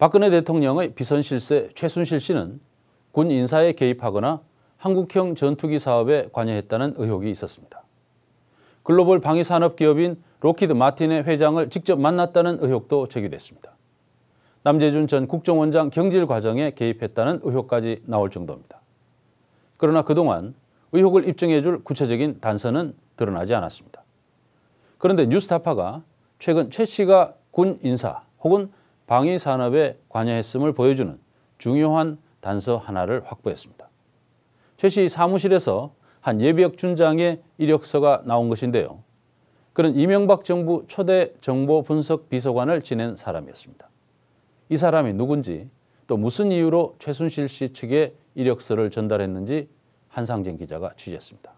박근혜 대통령의 비선실세 최순실 씨는 군 인사에 개입하거나 한국형 전투기 사업에 관여했다는 의혹이 있었습니다. 글로벌 방위산업 기업인 록히드 마틴의 회장을 직접 만났다는 의혹도 제기됐습니다. 남재준 전 국정원장 경질 과정에 개입했다는 의혹까지 나올 정도입니다. 그러나 그동안 의혹을 입증해줄 구체적인 단서는 드러나지 않았습니다. 그런데 뉴스타파가 최근 최 씨가 군 인사 혹은 방위 산업에 관여했음을 보여주는 중요한 단서 하나를 확보했습니다. 최 씨 사무실에서 한 예비역 준장의 이력서가 나온 것인데요. 그는 이명박 정부 초대 정보 분석 비서관을 지낸 사람이었습니다. 이 사람이 누군지 또 무슨 이유로 최순실 씨 측에 이력서를 전달했는지 한상진 기자가 취재했습니다.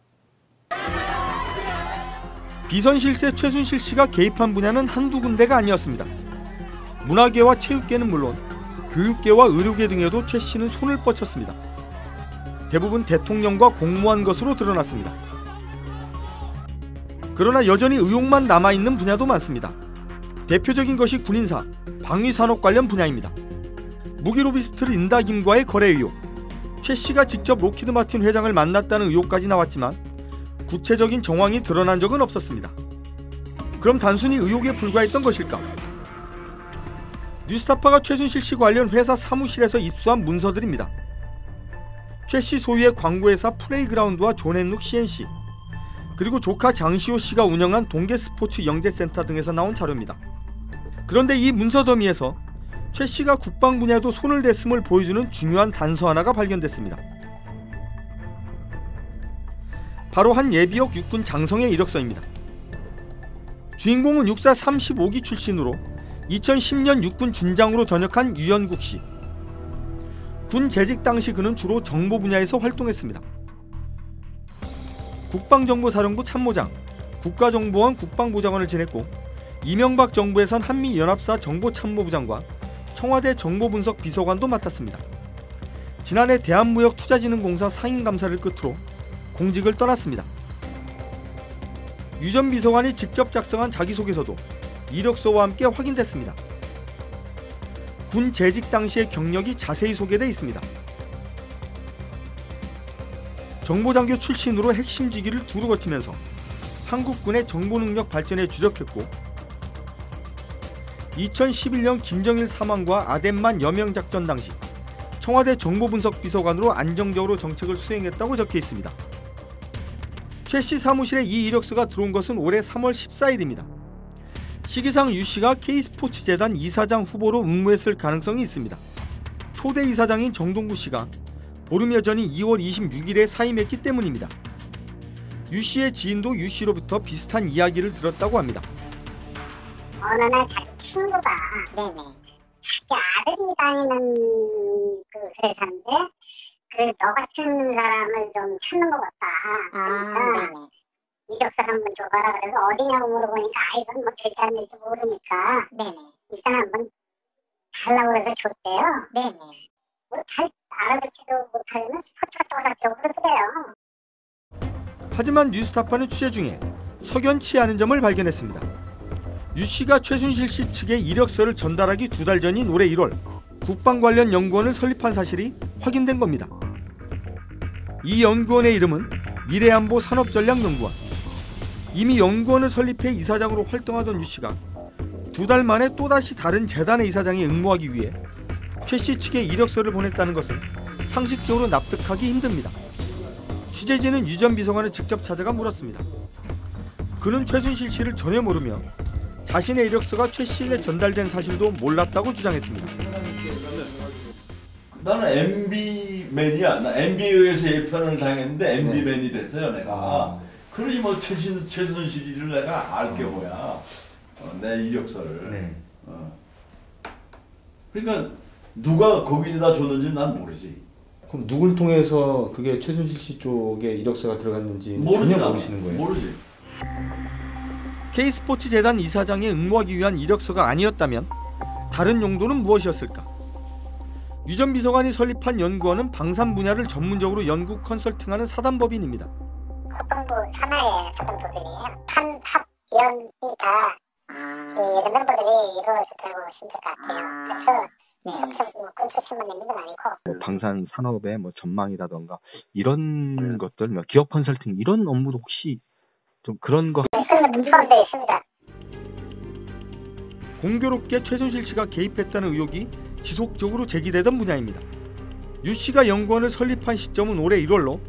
비선실세 최순실 씨가 개입한 분야는 한두 군데가 아니었습니다. 문화계와 체육계는 물론 교육계와 의료계 등에도 최 씨는 손을 뻗쳤습니다. 대부분 대통령과 공모한 것으로 드러났습니다. 그러나 여전히 의혹만 남아있는 분야도 많습니다. 대표적인 것이 군인사, 방위산업 관련 분야입니다. 무기로비스트 린다 김과의 거래 의혹, 최 씨가 직접 록히드 마틴 회장을 만났다는 의혹까지 나왔지만 구체적인 정황이 드러난 적은 없었습니다. 그럼 단순히 의혹에 불과했던 것일까? 뉴스타파가 최순실 씨 관련 회사 사무실에서 입수한 문서들입니다. 최 씨 소유의 광고회사 플레이그라운드와 존앤룩 CNC, 그리고 조카 장시호 씨가 운영한 동계스포츠 영재센터 등에서 나온 자료입니다. 그런데 이 문서 더미에서 최 씨가 국방 분야에도 손을 댔음을 보여주는 중요한 단서 하나가 발견됐습니다. 바로 한 예비역 육군 장성의 이력서입니다. 주인공은 육사 35기 출신으로 2010년 육군 준장으로 전역한 유연국 씨. 군 재직 당시 그는 주로 정보 분야에서 활동했습니다. 국방정보사령부 참모장, 국가정보원 국방보좌관을 지냈고 이명박 정부에선 한미연합사 정보참모부장과 청와대 정보분석비서관도 맡았습니다. 지난해 대한무역투자진흥공사 상임감사를 끝으로 공직을 떠났습니다. 유 전 비서관이 직접 작성한 자기소개서도 이력서와 함께 확인됐습니다. 군 재직 당시의 경력이 자세히 소개되어 있습니다. 정보장교 출신으로 핵심 직위를 두루 거치면서 한국군의 정보능력 발전에 주력했고 2011년 김정일 사망과 아덴만 여명작전 당시 청와대 정보분석비서관으로 안정적으로 정책을 수행했다고 적혀 있습니다. 최 씨 사무실에 이 이력서가 들어온 것은 올해 3월 14일입니다. 시기상 유 씨가 K스포츠재단 이사장 후보로 응모했을 가능성이 있습니다. 초대 이사장인 정동구 씨가 보름여 전인 2월 26일에 사임했기 때문입니다. 유 씨의 지인도 유 씨로부터 비슷한 이야기를 들었다고 합니다. 어느 날 자기 친구가 자기 아들이 다니는 그 회사인데 너 같은 사람을 좀 찾는 것 같다. 그러니까 이력서 한번 줘봐라. 그래서 어디냐고 물어보니까 이건 뭐 될지 안 될지 모르니까 일단 한번 달라고 해서 줬대요. 뭐 잘 알아듣지도 못하면 스포츠가 쪼작하고 그러더래요. 하지만 뉴스타파는 취재 중에 석연치 않은 점을 발견했습니다. 유 씨가 최순실 씨 측에 이력서를 전달하기 2달 전인 올해 1월 국방 관련 연구원을 설립한 사실이 확인된 겁니다. 이 연구원의 이름은 미래안보 산업전략연구원. 이미 연구원을 설립해 이사장으로 활동하던 유 씨가 2달 만에 또다시 다른 재단의 이사장에 응모하기 위해 최 씨 측에 이력서를 보냈다는 것은 상식적으로 납득하기 힘듭니다. 취재진은 유 전 비서관을 직접 찾아가 물었습니다. 그는 최순실 씨를 전혀 모르며 자신의 이력서가 최 씨에게 전달된 사실도 몰랐다고 주장했습니다. 나는 MB맨이야. 나 MB에 의해서 예편을 당했는데 MB맨이 됐어요 내가. 그러니 뭐 최순실이를 내가 알게 뭐야. 내 이력서를. 그러니까 누가 거기다 줬는지 난 모르지. 그럼 누굴 통해서 그게 최순실 씨 쪽에 이력서가 들어갔는지 전혀 모르시는 거예요? 모르지. K스포츠재단 이사장에 응모하기 위한 이력서가 아니었다면 다른 용도는 무엇이었을까? 유 전 비서관이 설립한 연구원은 방산 분야를 전문적으로 연구 컨설팅하는 사단법인입니다. 국방부 산하의 사단법인이에요. 탑연이다. 이 멤버들이 이루어졌다고 보시면 될 것 같아요. 그래서 네, 여기서 뭐 근처에서만 내는 건 아니고. 뭐 방산 산업의 뭐 전망이라던가 이런 것들, 뭐 기업 컨설팅 이런 업무도 혹시 좀 그런 거. 네, 설마 포함되어 있습니다. 공교롭게 최순실 씨가 개입했다는 의혹이 지속적으로 제기되던 분야입니다. 유 씨가 연구원을 설립한 시점은 올해 1월로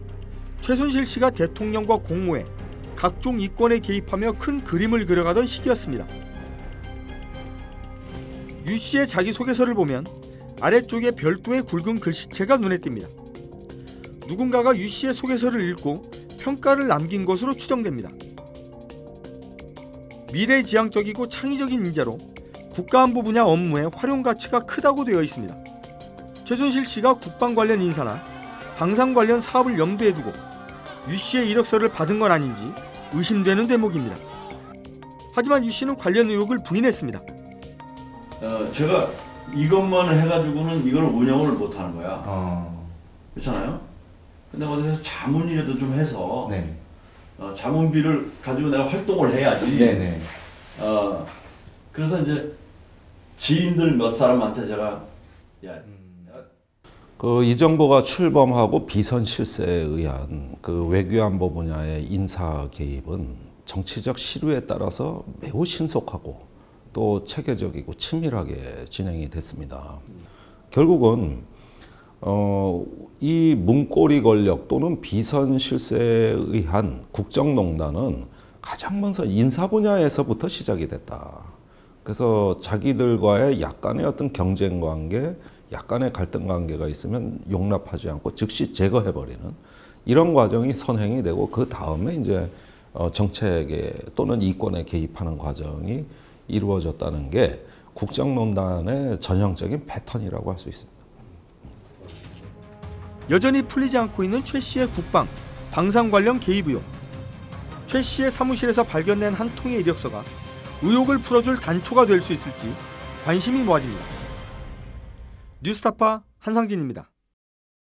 최순실 씨가 대통령과 공모해 각종 이권에 개입하며 큰 그림을 그려가던 시기였습니다. 유 씨의 자기소개서를 보면 아래쪽에 별도의 굵은 글씨체가 눈에 띕니다. 누군가가 유 씨의 소개서를 읽고 평가를 남긴 것으로 추정됩니다. 미래지향적이고 창의적인 인재로 국가안보 분야 업무의 활용 가치가 크다고 되어 있습니다. 최순실 씨가 국방 관련 인사나 방산 관련 사업을 염두에 두고 유 씨의 이력서를 받은 건 아닌지 의심되는 대목입니다. 하지만 유 씨는 관련 의혹을 부인했습니다. 제가 이것만 해가지고는 이걸 운영을 못하는 거야. 그렇잖아요. 근데 어디서 자문이라도 좀 해서 네. 자문비를 가지고 내가 활동을 해야지. 네네. 그래서 이제 지인들 몇 사람한테 제가 이 정부가 출범하고 비선 실세에 의한 그 외교안보 분야의 인사 개입은 정치적 시류에 따라서 매우 신속하고 또 체계적이고 친밀하게 진행이 됐습니다. 결국은 이 문고리 권력 또는 비선 실세에 의한 국정농단은 가장 먼저 인사 분야에서부터 시작이 됐다. 그래서 자기들과의 약간의 어떤 경쟁 관계, 약간의 갈등 관계가 있으면 용납하지 않고 즉시 제거해버리는 이런 과정이 선행이 되고 그 다음에 이제 정책에 또는 이권에 개입하는 과정이 이루어졌다는 게 국정농단의 전형적인 패턴이라고 할 수 있습니다. 여전히 풀리지 않고 있는 최 씨의 국방, 방산 관련 개입 의혹. 최 씨의 사무실에서 발견된 한 통의 이력서가 의혹을 풀어줄 단초가 될 수 있을지 관심이 모아집니다. 뉴스타파 한상진입니다.